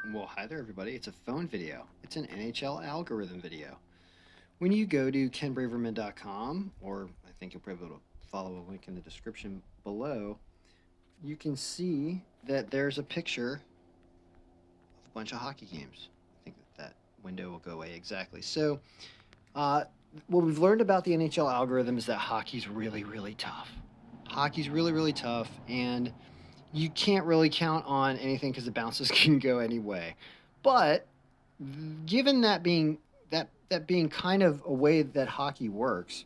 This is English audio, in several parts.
Well, hi there, everybody. It's a phone video. It's an NHL algorithm video. When you go to kenbraverman.com, or I think you'll probably be able to follow a link in the description below, you can see that there's a picture of a bunch of hockey games. I think that window will go away exactly. Uh, what we've learned about the NHL algorithm is that hockey's really, really tough. Hockey's really, really tough, and you can't really count on anything because the bounces can go any way. But given that being kind of a way that hockey works,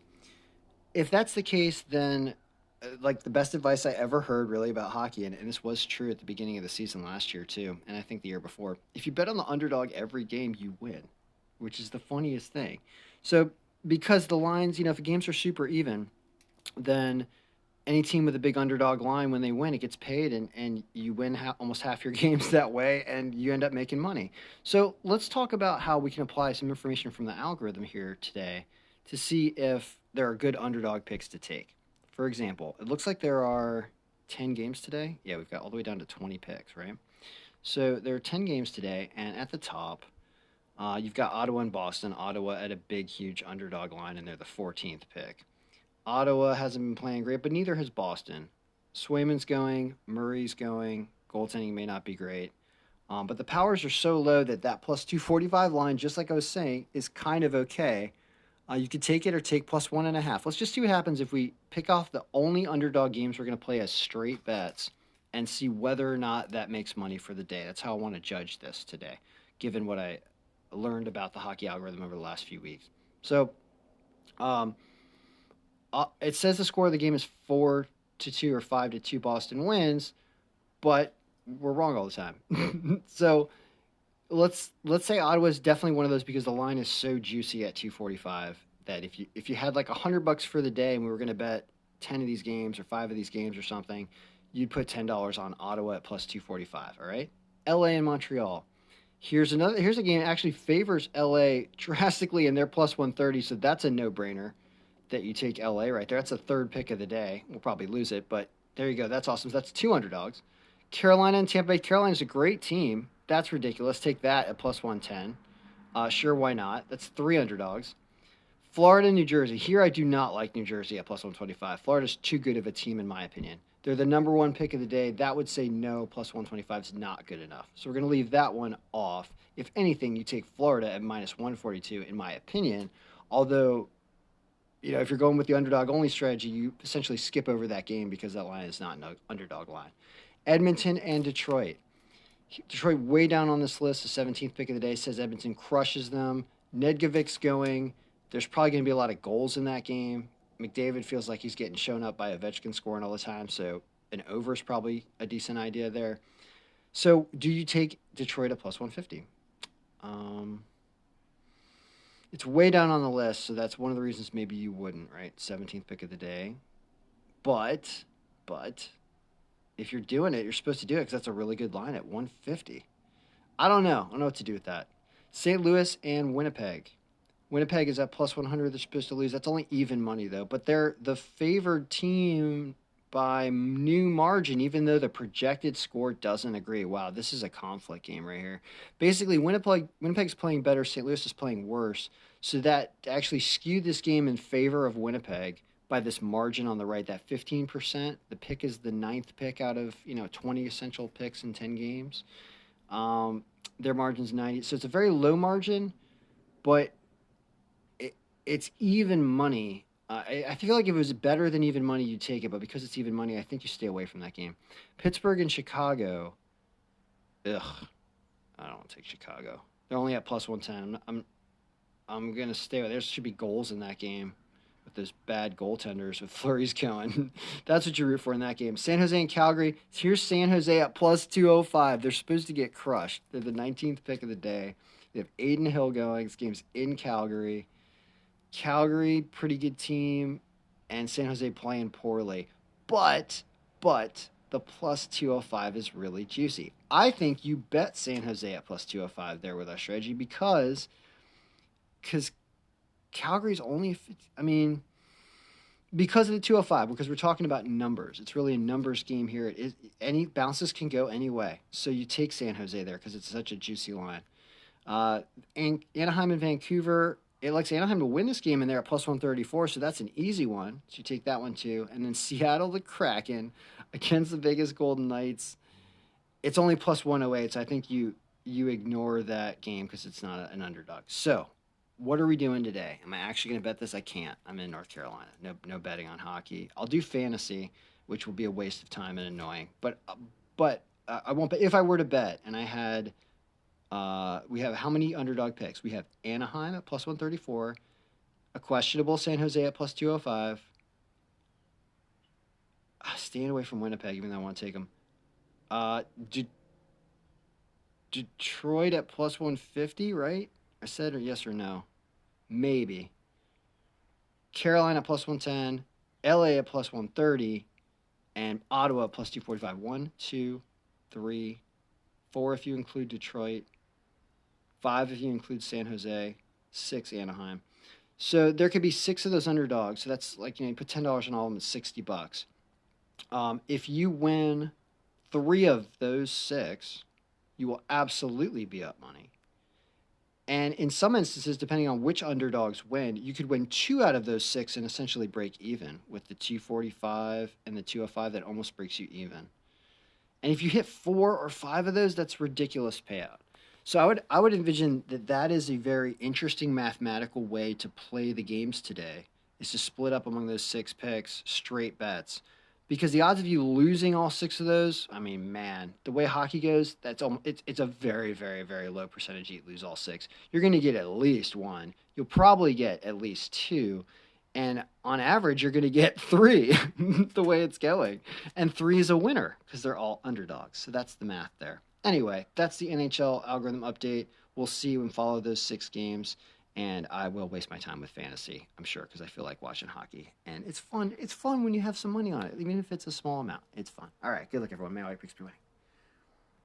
if that's the case, then like the best advice I ever heard really about hockey, and this was true at the beginning of the season last year too, and I think the year before, if you bet on the underdog every game, you win, which is the funniest thing. So because the lines, if the games are super even, then any team with a big underdog line, when they win, it gets paid, and you win almost half your games that way, and you end up making money. So let's talk about how we can apply some information from the algorithm here today to see if there are good underdog picks to take. For example, it looks like there are 10 games today. Yeah, we've got all the way down to 20 picks, right? So there are 10 games today, and at the top, you've got Ottawa and Boston. Ottawa at a big, huge underdog line, and they're the 14th pick. Ottawa hasn't been playing great, but neither has Boston. Swayman's going, Murray's going. Goaltending may not be great. But the powers are so low that plus 245 line, just like I was saying, is kind of okay. You could take it or take plus 1.5. Let's just see what happens if we pick off the only underdog games we're going to play as straight bets and see whether or not that makes money for the day. That's how I want to judge this today, given what I learned about the hockey algorithm over the last few weeks. So, um, it says the score of the game is 4-2 or 5-2 Boston wins, but we're wrong all the time. So let's say Ottawa is definitely one of those because the line is so juicy at 245 that if you had like $100 for the day and we were going to bet 10 of these games or 5 of these games or something, you'd put $10 on Ottawa at plus 245. All right, LA and Montreal. Here's a game that actually favors LA drastically, and they're plus 130, so that's a no brainer that you take LA right there. That's the third pick of the day. We'll probably lose it, but there you go. That's awesome. That's two underdogs. Carolina and Tampa Bay. Carolina's a great team. That's ridiculous. Take that at plus 110. Sure, why not? That's three underdogs. Florida and New Jersey. Here, I do not like New Jersey at plus 125. Florida's too good of a team, in my opinion. They're the number one pick of the day. That would say no, plus 125 is not good enough. So we're going to leave that one off. If anything, you take Florida at minus 142, in my opinion. Although if you're going with the underdog only strategy, you essentially skip over that game because that line is not an underdog line. Edmonton and Detroit. Detroit way down on this list. The 17th pick of the day says Edmonton crushes them. Nedgovic's going. There's probably going to be a lot of goals in that game. McDavid feels like he's getting shown up by Ovechkin scoring all the time, so an over is probably a decent idea there. So do you take Detroit at plus 150? It's way down on the list, so that's one of the reasons maybe you wouldn't, right? 17th pick of the day. But if you're doing it, you're supposed to do it because that's a really good line at 150. I don't know. I don't know what to do with that. St. Louis and Winnipeg. Winnipeg is at plus 100. They're supposed to lose. That's only even money, though. But they're the favored team by new margin, even though the projected score doesn't agree. Wow, this is a conflict game right here. Basically, Winnipeg's playing better. St. Louis is playing worse. So that actually skewed this game in favor of Winnipeg by this margin on the right, that 15%. The pick is the ninth pick out of 20 essential picks in 10 games. Their margin's 90, so it's a very low margin, but it's even money. I feel like if it was better than even money, you'd take it, but because it's even money, I think you stay away from that game. Pittsburgh and Chicago. Ugh, I don't want to take Chicago. They're only at plus 110. I'm gonna stay with. There should be goals in that game with those bad goaltenders with Fleury's going. That's what you root for in that game. San Jose and Calgary. Here's San Jose at plus 205. They're supposed to get crushed. They're the 19th pick of the day. They have Aiden Hill going. This game's in Calgary. Calgary, pretty good team, and San Jose playing poorly. But the plus 205 is really juicy. I think you bet San Jose at plus 205 there with our strategy because Calgary's only, I mean, because of the 205, because we're talking about numbers. It's really a numbers game here. Any bounces can go any way. So you take San Jose there because it's such a juicy line. And Anaheim and Vancouver, it likes Anaheim to win this game, and they're at plus 134, so that's an easy one. So you take that one too. And then Seattle, the Kraken, against the Vegas Golden Knights. It's only plus 108, so I think you ignore that game because it's not an underdog. So what are we doing today? Am I actually going to bet this? I can't. I'm in North Carolina. No betting on hockey. I'll do fantasy, which will be a waste of time and annoying. But I won't bet. If I were to bet, and I had, we have how many underdog picks? We have Anaheim at plus 134, a questionable San Jose at plus 205. Staying away from Winnipeg, even though I want to take them. Detroit at plus 150, right? I said yes or no. Maybe. Carolina plus 110, LA at plus 130, and Ottawa at plus 245. 1, 2, 3, 4 if you include Detroit, 5 if you include San Jose, 6 Anaheim. So there could be 6 of those underdogs. So that's like, you put $10 on all of them, it's $60. If you win 3 of those 6, you will absolutely be up money. And in some instances, depending on which underdogs win, you could win 2 out of those 6 and essentially break even with the 245 and the 205. That almost breaks you even. And if you hit 4 or 5 of those, that's ridiculous payout. So I would envision that is a very interesting mathematical way to play the games today, is to split up among those 6 picks, straight bets. Because the odds of you losing all 6 of those, I mean, man, the way hockey goes, it's a very, very, very low percentage you lose all 6. You're going to get at least 1. You'll probably get at least 2. And on average, you're going to get 3 the way it's going. And 3 is a winner because they're all underdogs. So that's the math there. Anyway, that's the NHL algorithm update. We'll see and follow those 6 games. And I will waste my time with fantasy, I'm sure, because I feel like watching hockey. And it's fun. It's fun when you have some money on it, even if it's a small amount. It's fun. All right, good luck, everyone. May I picks be winning.